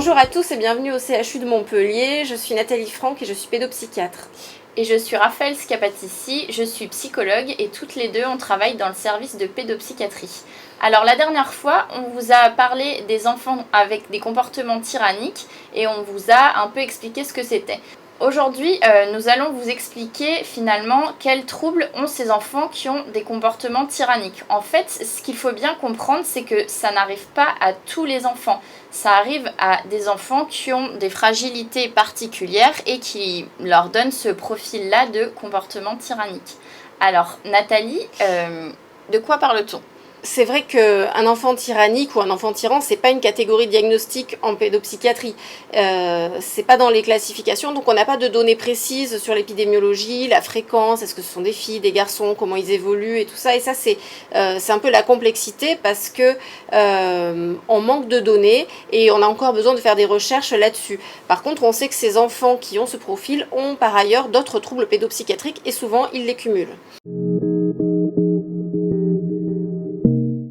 Bonjour à tous et bienvenue au CHU de Montpellier. Je suis Nathalie Franck et je suis pédopsychiatre. Et je suis Raphaël Scapatissi, je suis psychologue et toutes les deux on travaille dans le service de pédopsychiatrie. Alors la dernière fois, on vous a parlé des enfants avec des comportements tyranniques et on vous a un peu expliqué ce que c'était. Aujourd'hui, nous allons vous expliquer finalement quels troubles ont ces enfants qui ont des comportements tyranniques. En fait, ce qu'il faut bien comprendre, c'est que ça n'arrive pas à tous les enfants. Ça arrive à des enfants qui ont des fragilités particulières et qui leur donnent ce profil-là de comportement tyrannique. Alors, Nathalie, de quoi parle-t-on ? C'est vrai qu'un enfant tyrannique ou un enfant tyran, c'est pas une catégorie diagnostique en pédopsychiatrie. C'est pas dans les classifications, donc on n'a pas de données précises sur l'épidémiologie, la fréquence, est-ce que ce sont des filles, des garçons, comment ils évoluent et tout ça. Et ça, c'est un peu la complexité parce que on manque de données et on a encore besoin de faire des recherches là-dessus. Par contre, on sait que ces enfants qui ont ce profil ont par ailleurs d'autres troubles pédopsychiatriques et souvent ils les cumulent.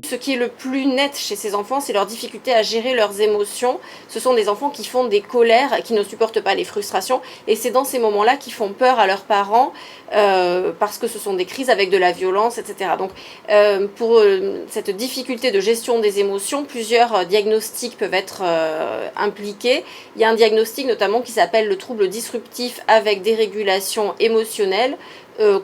Ce qui est le plus net chez ces enfants, c'est leur difficulté à gérer leurs émotions. Ce sont des enfants qui font des colères, qui ne supportent pas les frustrations. Et c'est dans ces moments-là qu'ils font peur à leurs parents parce que ce sont des crises avec de la violence, etc. Donc pour cette difficulté de gestion des émotions, plusieurs diagnostics peuvent être impliqués. Il y a un diagnostic notamment qui s'appelle le trouble disruptif avec dérégulation émotionnelle,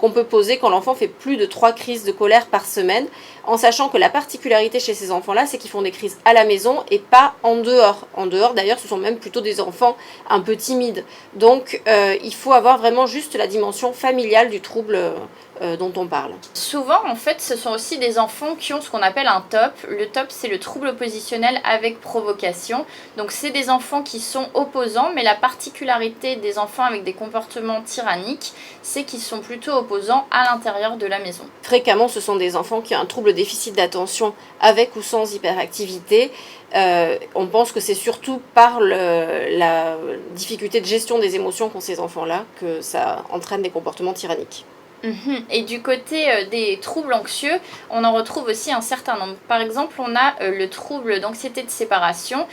qu'on peut poser quand l'enfant fait plus de 3 crises de colère par semaine, en sachant que la particularité chez ces enfants-là, c'est qu'ils font des crises à la maison et pas en dehors. En dehors, d'ailleurs, ce sont même plutôt des enfants un peu timides. Donc, il faut avoir vraiment juste la dimension familiale du trouble dont on parle. Souvent, en fait, ce sont aussi des enfants qui ont ce qu'on appelle un TOP. Le TOP, c'est le trouble oppositionnel avec provocation. Donc, c'est des enfants qui sont opposants, mais la particularité des enfants avec des comportements tyranniques, c'est qu'ils sont plutôt opposants à l'intérieur de la maison. Fréquemment, ce sont des enfants qui ont un trouble déficit d'attention avec ou sans hyperactivité. On pense que c'est surtout par la difficulté de gestion des émotions qu'ont ces enfants-là que ça entraîne des comportements tyranniques. Et du côté des troubles anxieux, on en retrouve aussi un certain nombre. Par exemple, on a le trouble d'anxiété de séparation.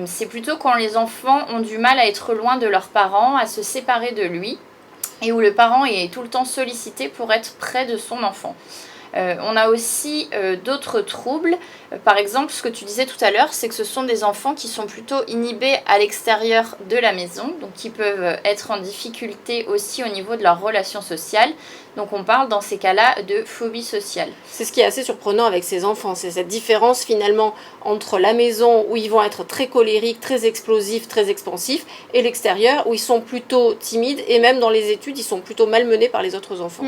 C'est plutôt quand les enfants ont du mal à être loin de leurs parents, à se séparer de lui, et où le parent est tout le temps sollicité pour être près de son enfant. On a aussi d'autres troubles. Par exemple, ce que tu disais tout à l'heure, c'est que ce sont des enfants qui sont plutôt inhibés à l'extérieur de la maison, donc qui peuvent être en difficulté aussi au niveau de leurs relations sociales. Donc on parle dans ces cas-là de phobie sociale. C'est ce qui est assez surprenant avec ces enfants, c'est cette différence finalement entre la maison où ils vont être très colériques, très explosifs, très expansifs, et l'extérieur où ils sont plutôt timides, et même dans les études, ils sont plutôt malmenés par les autres enfants.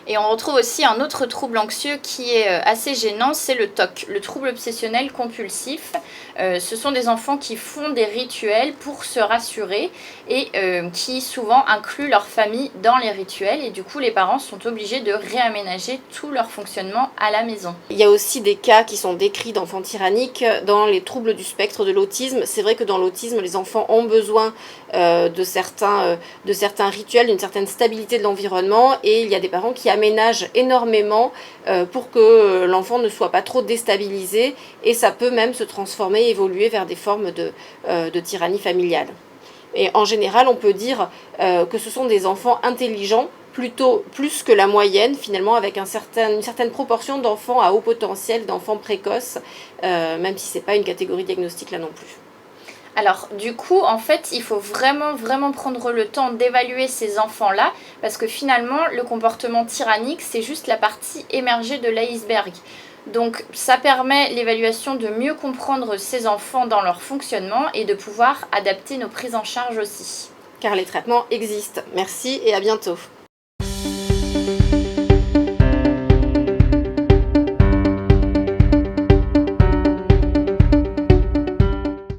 Et on retrouve aussi un autre trouble anxieux qui est assez gênant, c'est le TOC, le trouble obsessionnel compulsif. Ce sont des enfants qui font des rituels pour se rassurer et qui souvent incluent leur famille dans les rituels, et du coup les parents sont obligés de réaménager tout leur fonctionnement à la maison. Il y a aussi des cas qui sont décrits d'enfants tyranniques dans les troubles du spectre de l'autisme. C'est vrai que dans l'autisme, les enfants ont besoin de certains rituels, d'une certaine stabilité de l'environnement, et il y a des parents qui aménagent énormément pour que l'enfant ne soit pas trop déstabilisé, et ça peut même se transformer, évoluer vers des formes de tyrannie familiale. Et en général, on peut dire que ce sont des enfants intelligents, plus que la moyenne, finalement, avec une certaine proportion d'enfants à haut potentiel, d'enfants précoces, même si ce n'est pas une catégorie diagnostique là non plus. Alors du coup, en fait, il faut vraiment prendre le temps d'évaluer ces enfants-là, parce que finalement, le comportement tyrannique, c'est juste la partie émergée de l'iceberg. Donc ça permet l'évaluation de mieux comprendre ces enfants dans leur fonctionnement et de pouvoir adapter nos prises en charge aussi. Car les traitements existent. Merci et à bientôt.